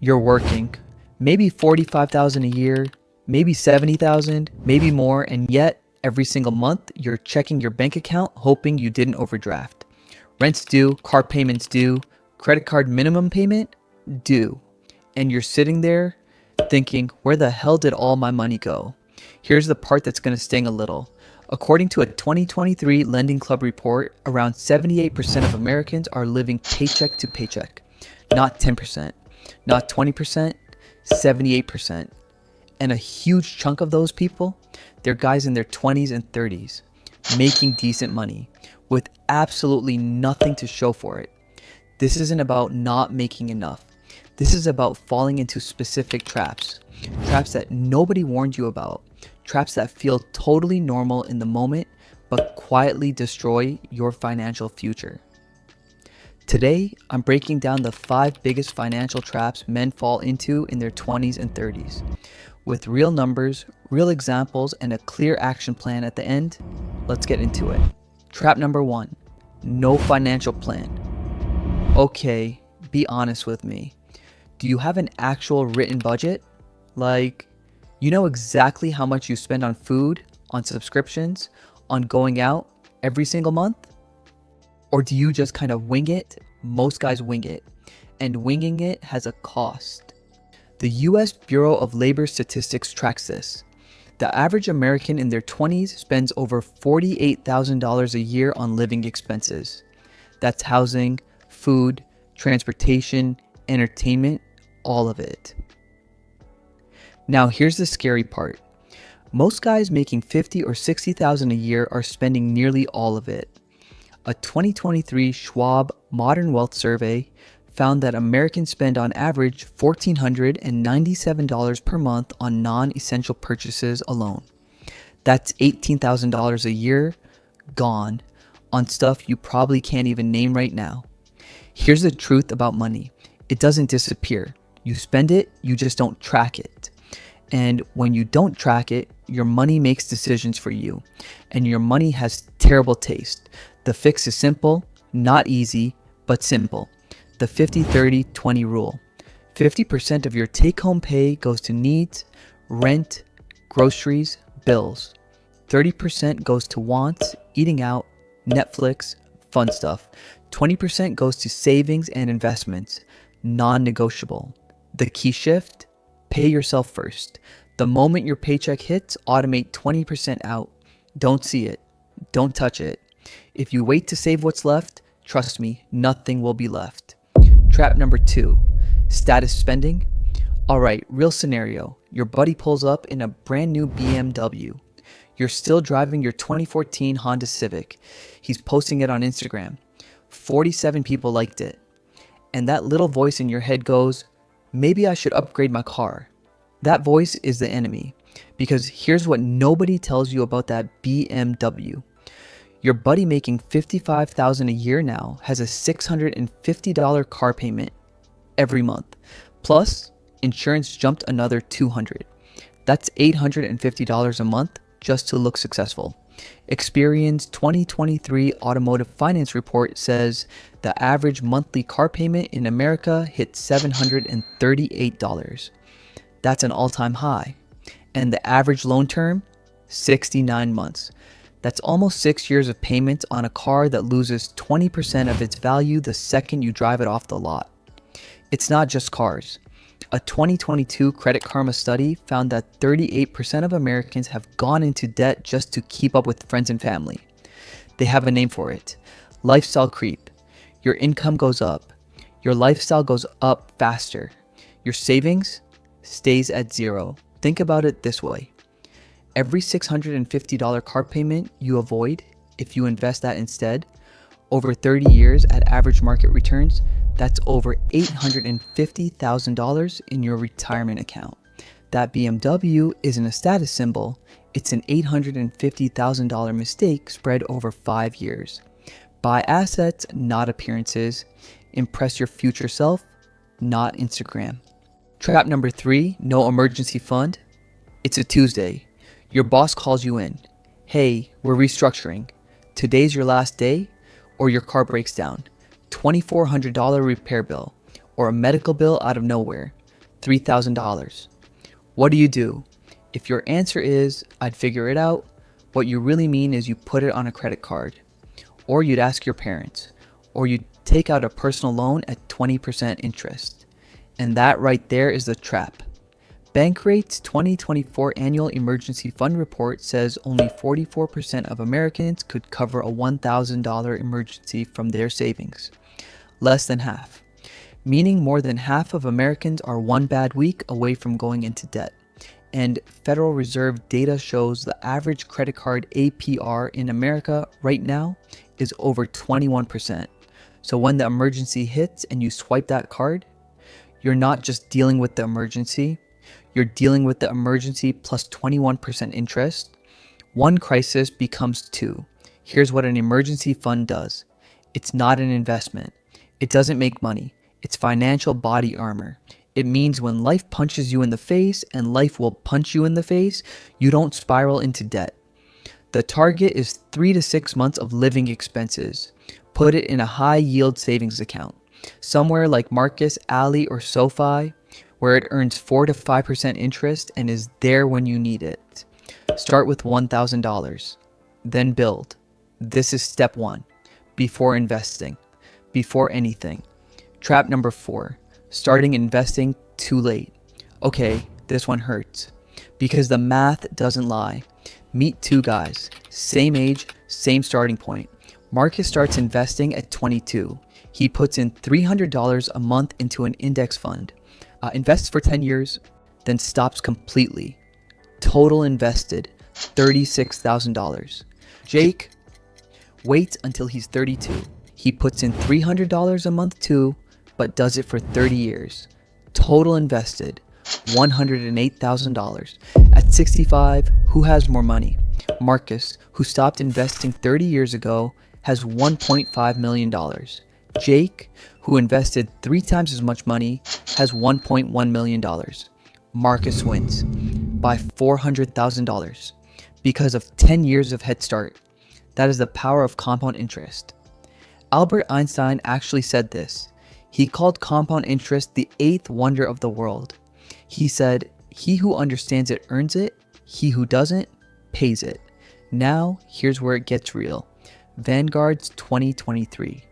You're working, maybe 45,000 a year, maybe 70,000, maybe more, and yet every single month you're checking your bank account hoping you didn't overdraft. Rent's due, car payments due, credit card minimum payment due. And you're sitting there thinking, where the hell did all my money go? Here's the part that's going to sting a little. According to a 2023 Lending Club report, around 78% of Americans are living paycheck to paycheck. Not 10%, not 20%, 78%. And a huge chunk of those people, they're guys in their 20s and 30s, making decent money with absolutely nothing to show for it. This isn't about not making enough. This is about falling into specific traps. Traps that nobody warned you about. Traps that feel totally normal in the moment, but quietly destroy your financial future. Today, I'm breaking down the 5 biggest financial traps men fall into in their 20s and 30s. With real numbers, real examples, and a clear action plan at the end, let's get into it. Trap number 1, no financial plan. Okay, be honest with me. Do you have an actual written budget? Like, you know exactly how much you spend on food, on subscriptions, on going out every single month? Or do you just kind of wing it? Most guys wing it, and winging it has a cost. The US Bureau of Labor Statistics tracks this. The average American in their 20s spends over $48,000 a year on living expenses. That's housing, food, transportation, entertainment, all of it. Now here's the scary part. Most guys making $50,000 or $60,000 a year are spending nearly all of it. A 2023 Schwab Modern Wealth Survey found that Americans spend on average $1,497 per month on non-essential purchases alone. That's $18,000 a year gone on stuff you probably can't even name right now. Here's the truth about money. It doesn't disappear. You spend it, you just don't track it. And when you don't track it, your money makes decisions for you. And your money has terrible taste. The fix is simple, not easy, but simple. The 50-30-20 rule. 50% of your take-home pay goes to needs, rent, groceries, bills. 30% goes to wants, eating out, Netflix, fun stuff. 20% goes to savings and investments, non-negotiable. The key shift? Pay yourself first. The moment your paycheck hits, automate 20% out. Don't see it. Don't touch it. If you wait to save what's left, trust me, nothing will be left. Trap number 2, status spending. All right, real scenario. Your buddy pulls up in a brand new BMW. You're still driving your 2014 Honda Civic. He's posting it on Instagram. 47 people liked it. And that little voice in your head goes, maybe I should upgrade my car. That voice is the enemy. Because here's what nobody tells you about that BMW. Your buddy making $55,000 a year now has a $650 car payment every month. Plus, insurance jumped another $200. That's $850 a month just to look successful. Experian's 2023 Automotive Finance Report says the average monthly car payment in America hit $738. That's an all-time high. And the average loan term, 69 months. That's almost 6 years of payments on a car that loses 20% of its value the second you drive it off the lot. It's not just cars. A 2022 Credit Karma study found that 38% of Americans have gone into debt just to keep up with friends and family. They have a name for it. Lifestyle creep. Your income goes up. Your lifestyle goes up faster. Your savings stays at zero. Think about it this way. Every $650 car payment you avoid, if you invest that instead, over 30 years at average market returns, that's over $850,000 in your retirement account. That BMW isn't a status symbol, it's an $850,000 mistake spread over 5 years. Buy assets, not appearances. Impress your future self, not Instagram. Trap number 3, no emergency fund. It's a Tuesday. Your boss calls you in. Hey, we're restructuring. Today's your last day, or your car breaks down. $2,400 repair bill, or a medical bill out of nowhere. $3,000. What do you do? If your answer is, I'd figure it out, what you really mean is you put it on a credit card, or you'd ask your parents, or you'd take out a personal loan at 20% interest. And that right there is the trap. Bankrate's 2024 Annual Emergency Fund Report says only 44% of Americans could cover a $1,000 emergency from their savings. Less than half. Meaning more than half of Americans are one bad week away from going into debt. And Federal Reserve data shows the average credit card APR in America right now is over 21%. So when the emergency hits and you swipe that card, you're not just dealing with the emergency, you're dealing with the emergency plus 21% interest. One crisis becomes two. Here's what an emergency fund does. It's not an investment. It doesn't make money. It's financial body armor. It means when life punches you in the face, and life will punch you in the face, you don't spiral into debt. The target is 3 to 6 months of living expenses. Put it in a high yield savings account, somewhere like Marcus, Ally, or SoFi, where it earns 4 to 5% interest and is there when you need it. Start with $1,000, then build. This is step 1, before investing, before anything. Trap number 4, starting investing too late. Okay, this one hurts, because the math doesn't lie. Meet two guys, same age, same starting point. Marcus starts investing at 22. He puts in $300 a month into an index fund. Invests for 10 years, then stops completely. Total invested, $36,000. Jake waits until he's 32. He puts in $300 a month too, but does it for 30 years. Total invested, $108,000. At 65, who has more money? Marcus, who stopped investing 30 years ago, has $1.5 million. Jake, who invested 3 times as much money, has $1.1 million. Marcus wins by $400,000 because of 10 years of head start. That is the power of compound interest. Albert Einstein actually said this. He called compound interest the 8th wonder of the world. He said, "He who understands it earns it, he who doesn't pays it." Now, here's where it gets real. Vanguard's 2023.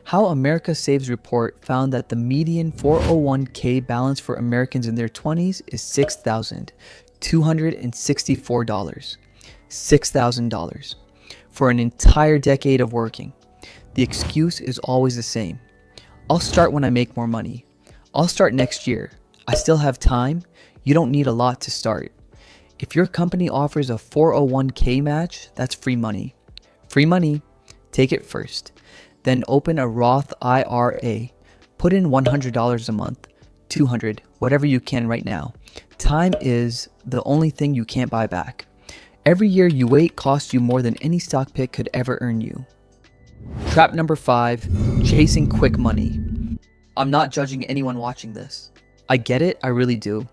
How America Saves report found that the median 401k balance for Americans in their 20s is $6,264. $6,000 for an entire decade of working. The excuse is always the same. I'll start when I make more money. I'll start next year. I still have time. You don't need a lot to start. If your company offers a 401k match, that's free money. Free money, take it first. Then open a Roth IRA. Put in $100 a month, $200, whatever you can right now. Time is the only thing you can't buy back. Every year you wait costs you more than any stock pick could ever earn you. Trap number 5, chasing quick money. I'm not judging anyone watching this. I get it, I really do.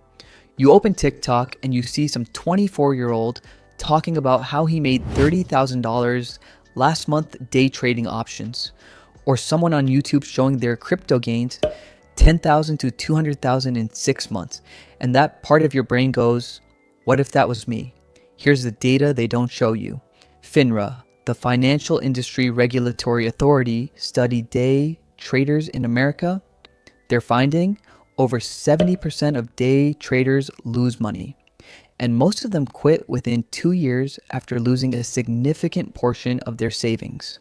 You open TikTok and you see some 24-year-old talking about how he made $30,000 last month day trading options, or someone on YouTube showing their crypto gains $10,000 to $200,000 in 6 months, and that part of your brain goes, what if that was me? Here's the data they don't show you. FINRA, the Financial Industry Regulatory Authority, studied day traders in America. They're finding over 70% of day traders lose money, and most of them quit within 2 years after losing a significant portion of their savings.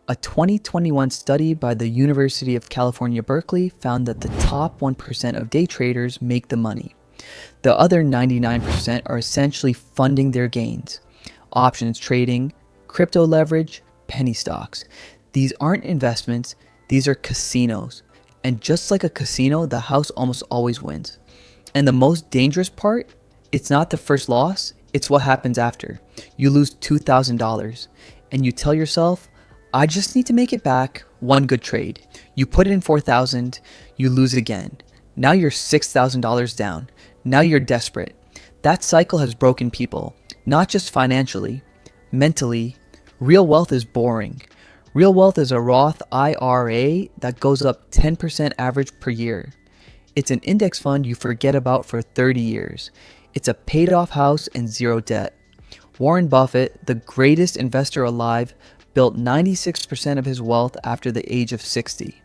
A 2021 study by the University of California, Berkeley found that the top 1% of day traders make the money. The other 99% are essentially funding their gains. Options trading, crypto leverage, penny stocks. These aren't investments, these are casinos. And just like a casino, the house almost always wins. And the most dangerous part, it's not the first loss, it's what happens after. You lose $2,000 and you tell yourself, I just need to make it back one good trade. You put in $4,000, you lose again. Now you're $6,000 down. Now you're desperate. That cycle has broken people, not just financially, mentally. Real wealth is boring. Real wealth is a Roth IRA that goes up 10% average per year. It's an index fund you forget about for 30 years. It's a paid off house and zero debt. Warren Buffett, the greatest investor alive, built 96% of his wealth after the age of 60.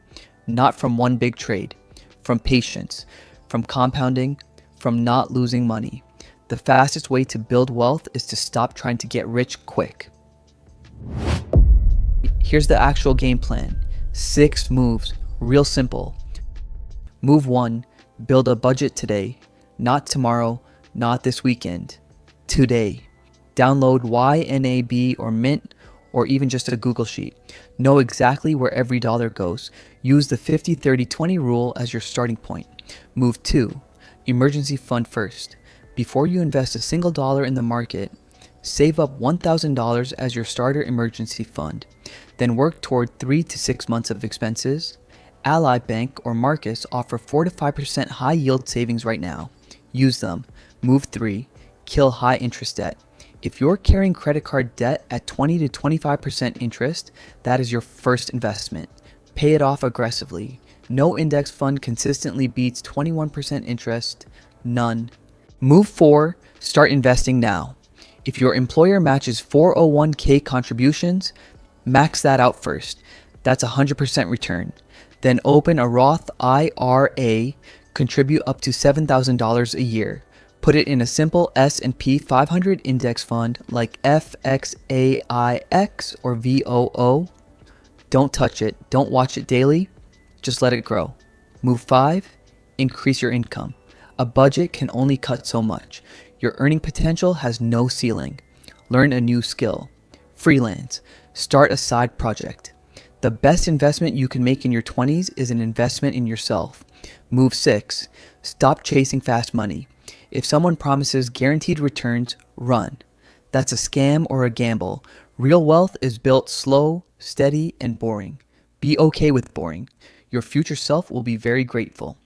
Not from one big trade, from patience, from compounding, from not losing money. The fastest way to build wealth is to stop trying to get rich quick. Here's the actual game plan. 6 moves, real simple. Move 1, build a budget today, not tomorrow, not this weekend, today. Download YNAB or Mint or even just a Google Sheet. Know exactly where every dollar goes. Use the 50-30-20 rule as your starting point. Move 2, emergency fund first. Before you invest a single dollar in the market, save up $1,000 as your starter emergency fund. Then work toward 3 to 6 months of expenses. Ally Bank or Marcus offer 4 to 5% high yield savings right now. Use them. Move 3, kill high interest debt. If you're carrying credit card debt at 20 to 25% interest, that is your first investment. Pay it off aggressively. No index fund consistently beats 21% interest. None. Move 4, start investing now. If your employer matches 401k contributions, max that out first. That's 100% return. Then open a Roth IRA, contribute up to $7,000 a year. Put it in a simple S&P 500 index fund like FXAIX or VOO. Don't touch it. Don't watch it daily. Just let it grow. Move 5, increase your income. A budget can only cut so much. Your earning potential has no ceiling. Learn a new skill. Freelance. Start a side project. The best investment you can make in your 20s is an investment in yourself. Move 6. Stop chasing fast money. If someone promises guaranteed returns, run. That's a scam or a gamble. Real wealth is built slow, steady, and boring. Be okay with boring. Your future self will be very grateful.